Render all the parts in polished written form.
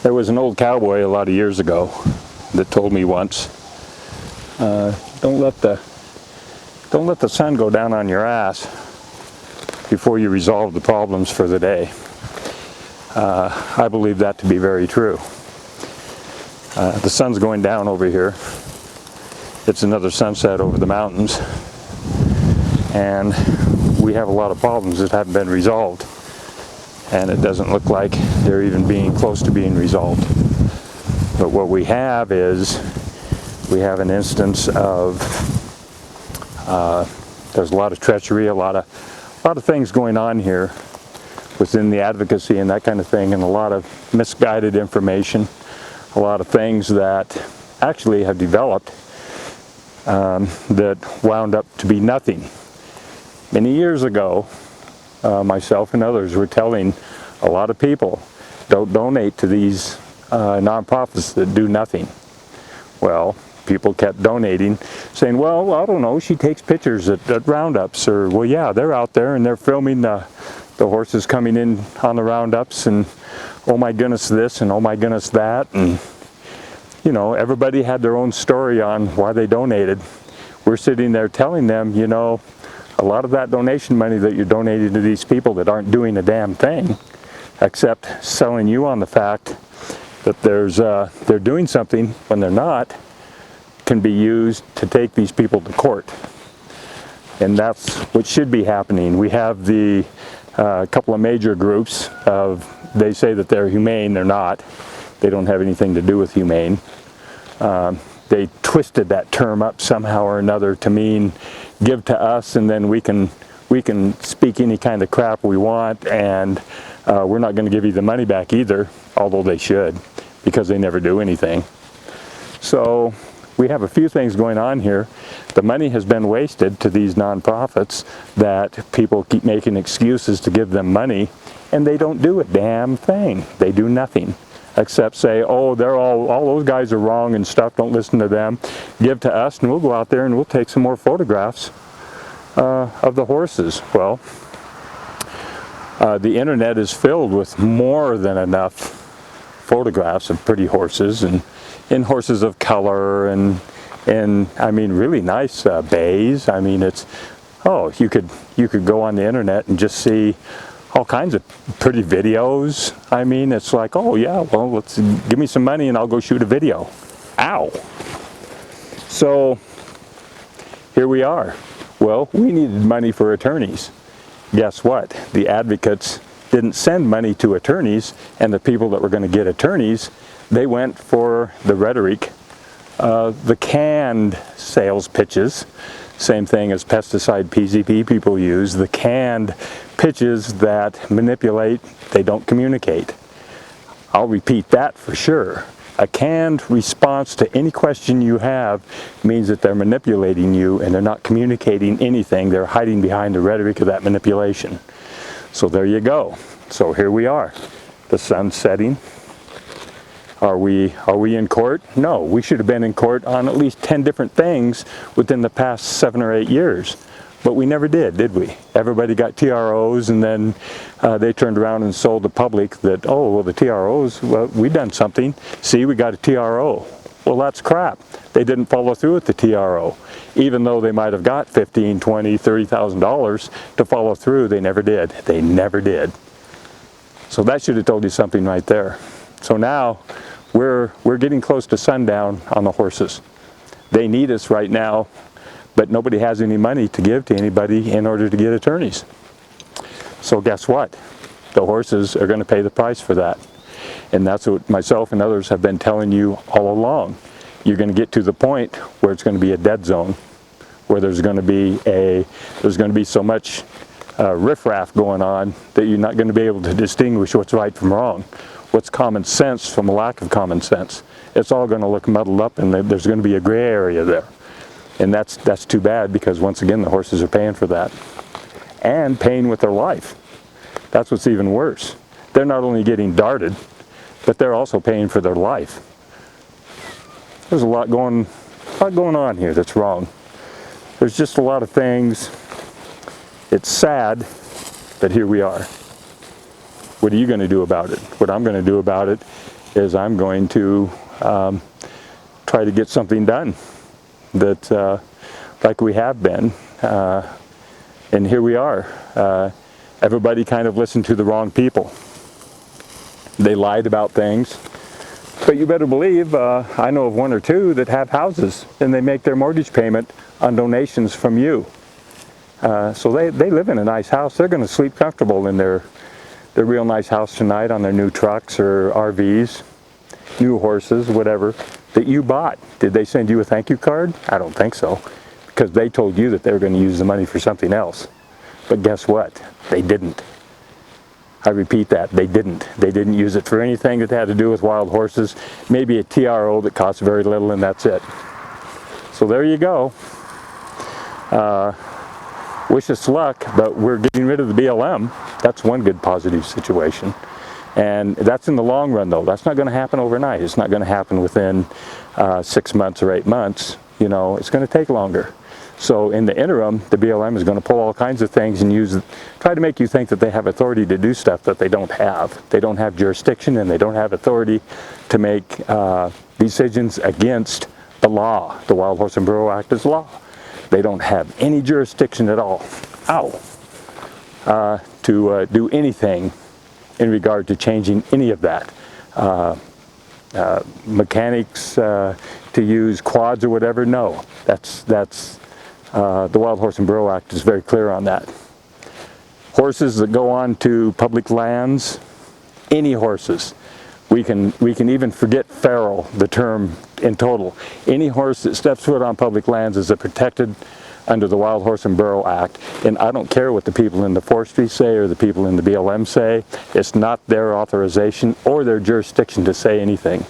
There was an old cowboy a lot of years ago that told me once, don't let the sun go down on your ass before you resolve the problems for the day. I believe that to be very true. The sun's going down over here. It's another sunset over the mountains, and we have a lot of problems that haven't been resolved, and it doesn't look like they're even being close to being resolved. But what we have is we have an instance of there's a lot of treachery, a lot of things going on here within the advocacy and that kind of thing, and a lot of misguided information, a lot of things that actually have developed that wound up to be nothing. Many years ago, myself and others were telling a lot of people, don't donate to these nonprofits that do nothing. Well, people kept donating, saying, well, I don't know, she takes pictures at roundups, or, well, yeah, they're out there and they're filming the horses coming in on the roundups, and oh my goodness this and oh my goodness that, and you know, everybody had their own story on why they donated. We're sitting there telling them, you know, a lot of that donation money that you're donating to these people that aren't doing a damn thing except selling you on the fact that they're doing something when they're not, can be used to take these people to court. And that's what should be happening. We have the couple of major groups they say that they're humane, they're not. They don't have anything to do with humane. They twisted that term up somehow or another to mean give to us and then we can speak any kind of crap we want, and we're not going to give you the money back either, although they should, because they never do anything. So we have a few things going on here. The money has been wasted to these nonprofits that people keep making excuses to give them money, and they don't do a damn thing. They do nothing except say, oh, they're all those guys are wrong and stuff, don't listen to them. Give to us and we'll go out there and we'll take some more photographs of the horses. Well, the internet is filled with more than enough photographs of pretty horses, and horses of color, and I mean really nice bays. I mean, it's, oh, you could go on the internet and just see all kinds of pretty videos. I mean, it's like, oh yeah, well, let's give me some money and I'll go shoot a video. Ow. So here we are. Well, we needed money for attorneys. Guess what? The advocates didn't send money to attorneys, and the people that were going to get attorneys, they went for the rhetoric, the canned sales pitches, same thing as pesticide PCP people use, the canned pitches that manipulate, they don't communicate. I'll repeat that for sure. A canned response to any question you have means that they're manipulating you and they're not communicating anything. They're hiding behind the rhetoric of that manipulation. So there you go. So here we are. The sun's setting. Are we in court? No, we should have been in court on at least 10 different things within the past 7 or 8 years. But we never did we? Everybody got TROs, and then they turned around and sold the public that, oh, well, the TROs, well, we done something. See, we got a TRO. Well, that's crap. They didn't follow through with the TRO. Even though they might have got $15,000, $20,000, $30,000 to follow through, they never did. They never did. So that should have told you something right there. So now we're getting close to sundown on the horses. They need us right now, but nobody has any money to give to anybody in order to get attorneys. So guess what? The horses are going to pay the price for that. And that's what myself and others have been telling you all along. You're going to get to the point where it's going to be a dead zone, where there's going to be so much riffraff going on that you're not going to be able to distinguish what's right from wrong, what's common sense from a lack of common sense. It's all going to look muddled up, and there's going to be a gray area there. And that's too bad, because once again the horses are paying for that, and paying with their life. That's what's even worse. They're not only getting darted, but they're also paying for their life. There's a lot going on here that's wrong. There's just a lot of things. It's sad, but here we are. What are you going to do about it? What I'm going to do about it is I'm going to try to get something done that, like we have been, and here we are. Everybody kind of listened to the wrong people. They lied about things, but you better believe I know of one or two that have houses and they make their mortgage payment on donations from you. So they live in a nice house. They're going to sleep comfortable in their real nice house tonight on their new trucks or RVs, new horses, whatever, that you bought. Did they send you a thank you card? I don't think so, because they told you that they were going to use the money for something else. But guess what? They didn't. I repeat that, they didn't. They didn't use it for anything that had to do with wild horses. Maybe a TRO that costs very little, and that's it. So there you go. Wish us luck, but we're getting rid of the BLM. That's one good positive situation. And that's in the long run, though. That's not going to happen overnight. It's not going to happen within 6 months or 8 months. You know, it's going to take longer. So in the interim, the BLM is going to pull all kinds of things and try to make you think that they have authority to do stuff that they don't have. They don't have jurisdiction, and they don't have authority to make decisions against the law. The Wild Horse and Burro Act is law. They don't have any jurisdiction at all, to do anything in regard to changing any of that. Mechanics to use quads or whatever, no. The Wild Horse and Burro Act is very clear on that. Horses that go on to public lands, any horses, we can even forget feral, the term in total. Any horse that steps foot on public lands is protected under the Wild Horse and Burro Act. And I don't care what the people in the forestry say or the people in the BLM say. It's not their authorization or their jurisdiction to say anything.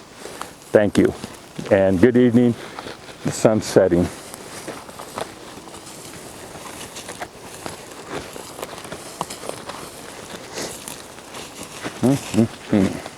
Thank you. And good evening. The sun's setting. Mm-hmm.